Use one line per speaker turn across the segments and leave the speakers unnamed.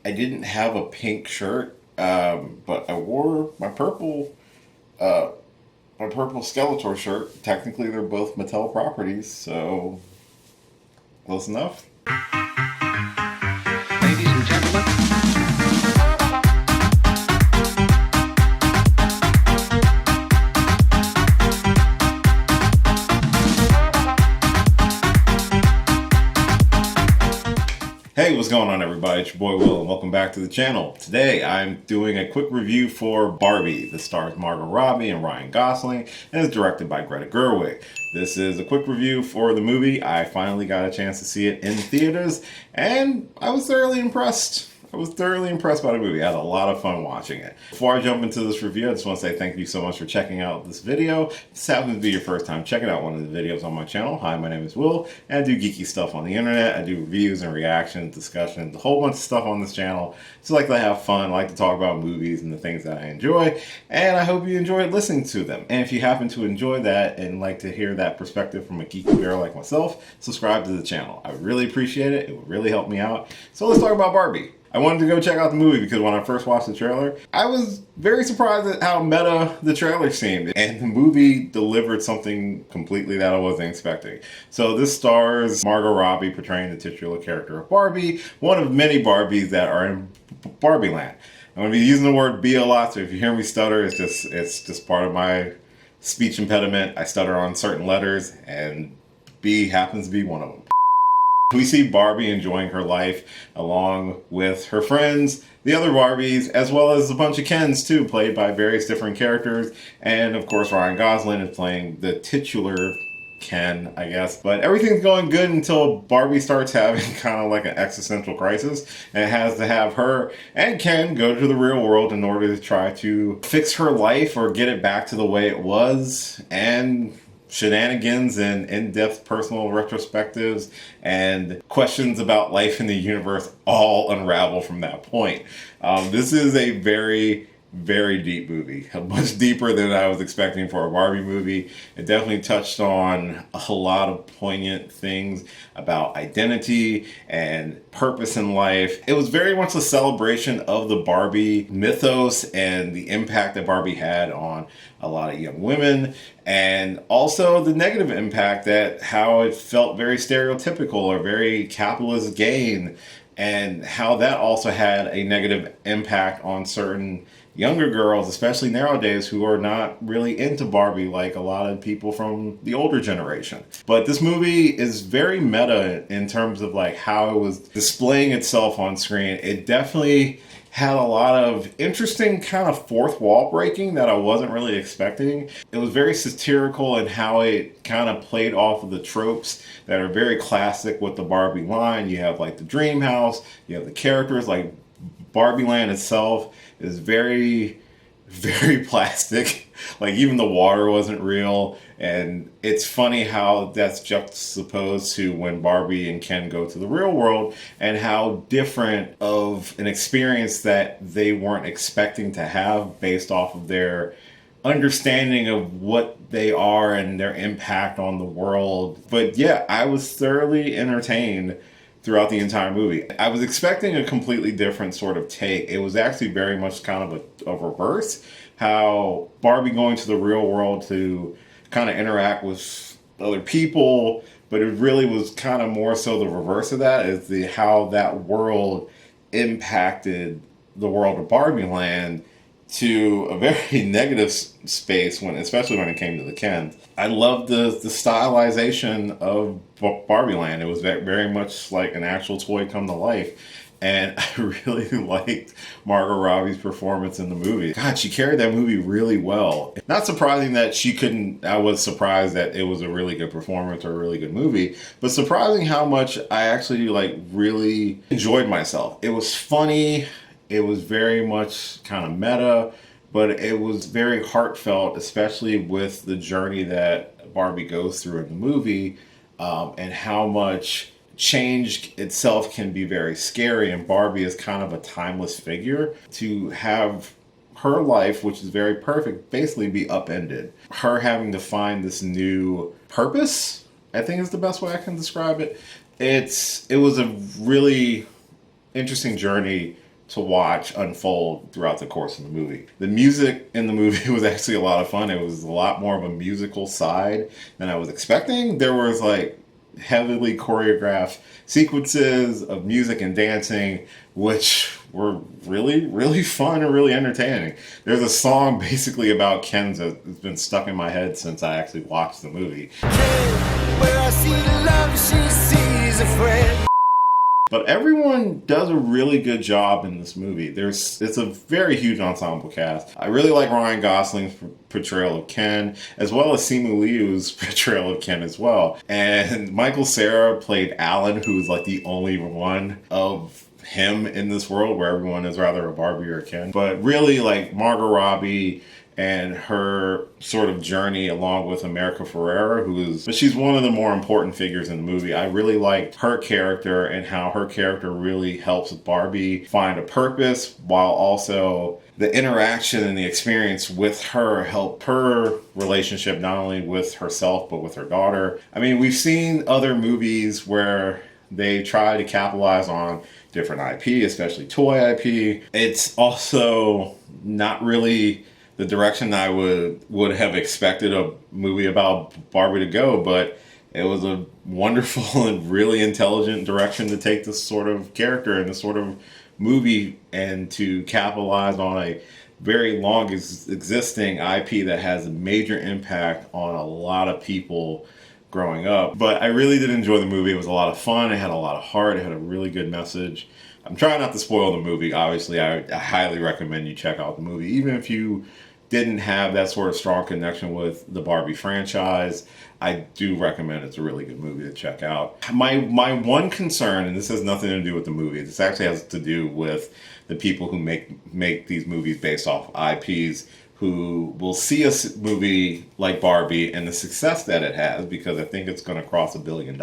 I didn't have a pink shirt, but I wore my purple Skeletor shirt. Technically, they're both Mattel properties, so close enough.
Ladies and gentlemen.
Hey, what's going on, everybody? It's your boy Will, and welcome back to the channel. Today, I'm doing a quick review for Barbie. This stars Margot Robbie and Ryan Gosling, and is directed by Greta Gerwig. This is a quick review for the movie. I finally got a chance to see it in theaters, and I was thoroughly impressed. I was thoroughly impressed by the movie. I had a lot of fun watching it. Before I jump into this review, I just want to say thank you so much for checking out this video. If this happens to be your first time checking out one of the videos on my channel, hi, my name is Will, and I do geeky stuff on the internet. I do reviews and reactions, discussions, a whole bunch of stuff on this channel. Just like to have fun, like to talk about movies and the things that I enjoy, and I hope you enjoyed listening to them. And if you happen to enjoy that and like to hear that perspective from a geeky girl like myself, subscribe to the channel. I would really appreciate it. It would really help me out. So let's talk about Barbie. I wanted to go check out the movie because when I first watched the trailer, I was very surprised at how meta the trailer seemed. And the movie delivered something completely that I wasn't expecting. So this stars Margot Robbie portraying the titular character of Barbie, one of many Barbies that are in Barbie land. I'm going to be using the word "be" a lot, so if you hear me stutter, it's just part of my speech impediment. I stutter on certain letters, and B happens to be one of them. We see Barbie enjoying her life along with her friends, the other Barbies, as well as a bunch of Kens too, played by various different characters. And of course, Ryan Gosling is playing the titular Ken, I guess. But everything's going good until Barbie starts having kind of like an existential crisis, and has to have her and Ken go to the real world in order to try to fix her life or get it back to the way it was. And shenanigans and in-depth personal retrospectives and questions about life in the universe all unravel from that point. This is a very, very deep movie, much deeper than I was expecting for a Barbie movie. It definitely touched on a lot of poignant things about identity and purpose in life. It was very much a celebration of the Barbie mythos and the impact that Barbie had on a lot of young women, and also the negative impact that how it felt very stereotypical or very capitalist gain, and how that also had a negative impact on certain younger girls, especially nowadays, who are not really into Barbie like a lot of people from the older generation. But this movie is very meta in terms of like how it was displaying itself on screen. It definitely had a lot of interesting kind of fourth wall breaking that I wasn't really expecting. It was very satirical in how it kind of played off of the tropes that are very classic with the Barbie line. You have like the dream house, you have the characters, like Barbie land itself is very, very plastic. Like even the water wasn't real. And it's funny how that's juxtaposed to when Barbie and Ken go to the real world, and how different of an experience that they weren't expecting to have based off of their understanding of what they are and their impact on the world. But yeah, I was thoroughly entertained throughout the entire movie. I was expecting a completely different sort of take. It was actually very much kind of a reverse, how Barbie going to the real world to kind of interact with other people, but it really was kind of more so the reverse of that, is the how that world impacted the world of Barbie land to a very negative space, when, especially when it came to the Ken. I loved the stylization of Barbie Land. It was very much like an actual toy come to life. And I really liked Margot Robbie's performance in the movie. God, she carried that movie really well. Not surprising that she couldn't, I was surprised that it was a really good performance or a really good movie, but surprising how much I actually like really enjoyed myself. It was funny. It was very much kind of meta, but it was very heartfelt, especially with the journey that Barbie goes through in the movie, and how much change itself can be very scary, and Barbie is kind of a timeless figure. To have her life, which is very perfect, basically be upended. Her having to find this new purpose, I think is the best way I can describe it. It was a really interesting journey to watch unfold throughout the course of the movie. The music in the movie was actually a lot of fun. It was a lot more of a musical side than I was expecting. There was like heavily choreographed sequences of music and dancing, which were really, really fun and really entertaining. There's a song basically about Ken's that's been stuck in my head since I actually watched the movie. Where I see love, she sees a friend. But everyone does a really good job in this movie. It's a very huge ensemble cast. I really like Ryan Gosling's portrayal of Ken, as well as Simu Liu's portrayal of Ken as well. And Michael Cera played Alan, who's like the only one of him in this world where everyone is rather a Barbie or a Ken. But really, like, Margot Robbie and her sort of journey along with America Ferrera, but she's one of the more important figures in the movie. I really liked her character and how her character really helps Barbie find a purpose, while also the interaction and the experience with her help her relationship not only with herself but with her daughter. I mean, we've seen other movies where they try to capitalize on different IP, especially toy IP. It's also not really the direction I would have expected a movie about Barbie to go, but it was a wonderful and really intelligent direction to take this sort of character and this sort of movie, and to capitalize on a very long existing IP that has a major impact on a lot of people growing up. But I really did enjoy the movie. It was a lot of fun. It had a lot of heart. It had a really good message. I'm trying not to spoil the movie. Obviously, I highly recommend you check out the movie. Even if you didn't have that sort of strong connection with the Barbie franchise, I do recommend it's a really good movie to check out. My one concern, and this has nothing to do with the movie, this actually has to do with the people who make these movies based off IPs, who will see a movie like Barbie and the success that it has, because I think it's going to cross $1 billion,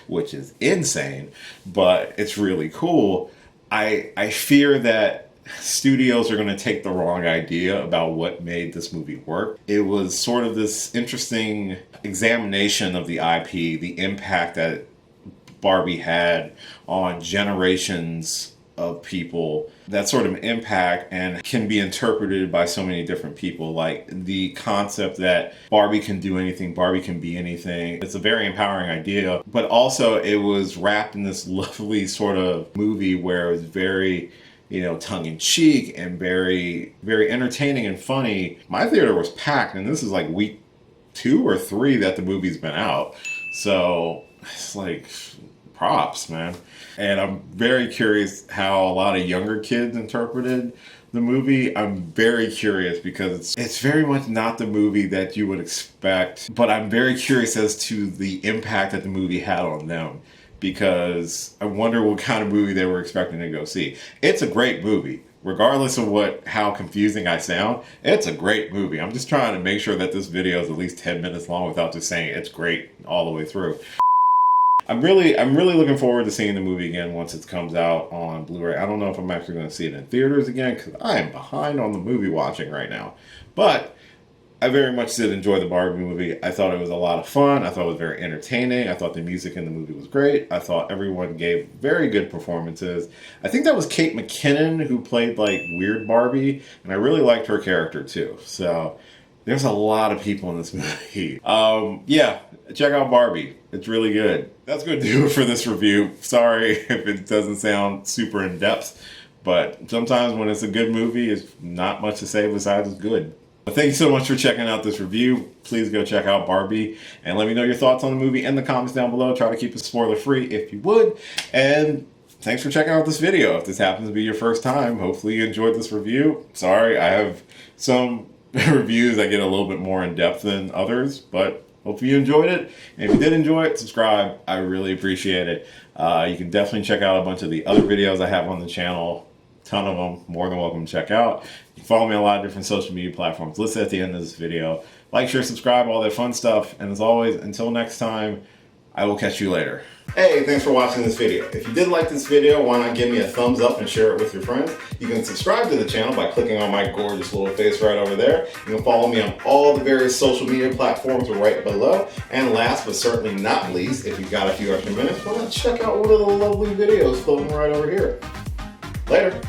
which is insane, but it's really cool. I fear that studios are going to take the wrong idea about what made this movie work. It was sort of this interesting examination of the IP, the impact that Barbie had on generations of people, that sort of impact, and can be interpreted by so many different people. Like the concept that Barbie can do anything, Barbie can be anything. It's a very empowering idea, but also it was wrapped in this lovely sort of movie where it was very, tongue-in-cheek and very, very entertaining and funny. My theater was packed, and this is like week 2 or 3 that the movie's been out. So it's like, props, man. And I'm very curious how a lot of younger kids interpreted the movie. I'm very curious because it's very much not the movie that you would expect, but I'm very curious as to the impact that the movie had on them, because I wonder what kind of movie they were expecting to go see. It's a great movie. Regardless of how confusing I sound, it's a great movie. I'm just trying to make sure that this video is at least 10 minutes long without just saying it's great all the way through. I'm really looking forward to seeing the movie again once it comes out on Blu-ray. I don't know if I'm actually going to see it in theaters again, because I am behind on the movie watching right now. But I very much did enjoy the Barbie movie. I thought it was a lot of fun. I thought it was very entertaining. I thought the music in the movie was great. I thought everyone gave very good performances. I think that was Kate McKinnon who played like Weird Barbie, and I really liked her character too. So there's a lot of people in this movie. Yeah, check out Barbie. It's really good. That's going to do it for this review. Sorry if it doesn't sound super in-depth, but sometimes when it's a good movie, it's not much to say besides it's good. But thank you so much for checking out this review. Please go check out Barbie and let me know your thoughts on the movie in the comments down below. Try to keep it spoiler-free if you would. And thanks for checking out this video. If this happens to be your first time, hopefully you enjoyed this review. Sorry, I have some reviews that get a little bit more in-depth than others, but hopefully you enjoyed it. And if you did enjoy it, subscribe. I really appreciate it. You can definitely check out a bunch of the other videos I have on the channel. Ton of them. More than welcome to check out. You can follow me on a lot of different social media platforms listed at the end of this video. Like, share, subscribe, all that fun stuff. And as always, until next time, I will catch you later. Hey, thanks for watching this video. If you did like this video, why not give me a thumbs up and share it with your friends? You can subscribe to the channel by clicking on my gorgeous little face right over there. You can follow me on all the various social media platforms right below. And last but certainly not least, if you've got a few extra minutes, why not check out one of the lovely videos floating right over here. Later.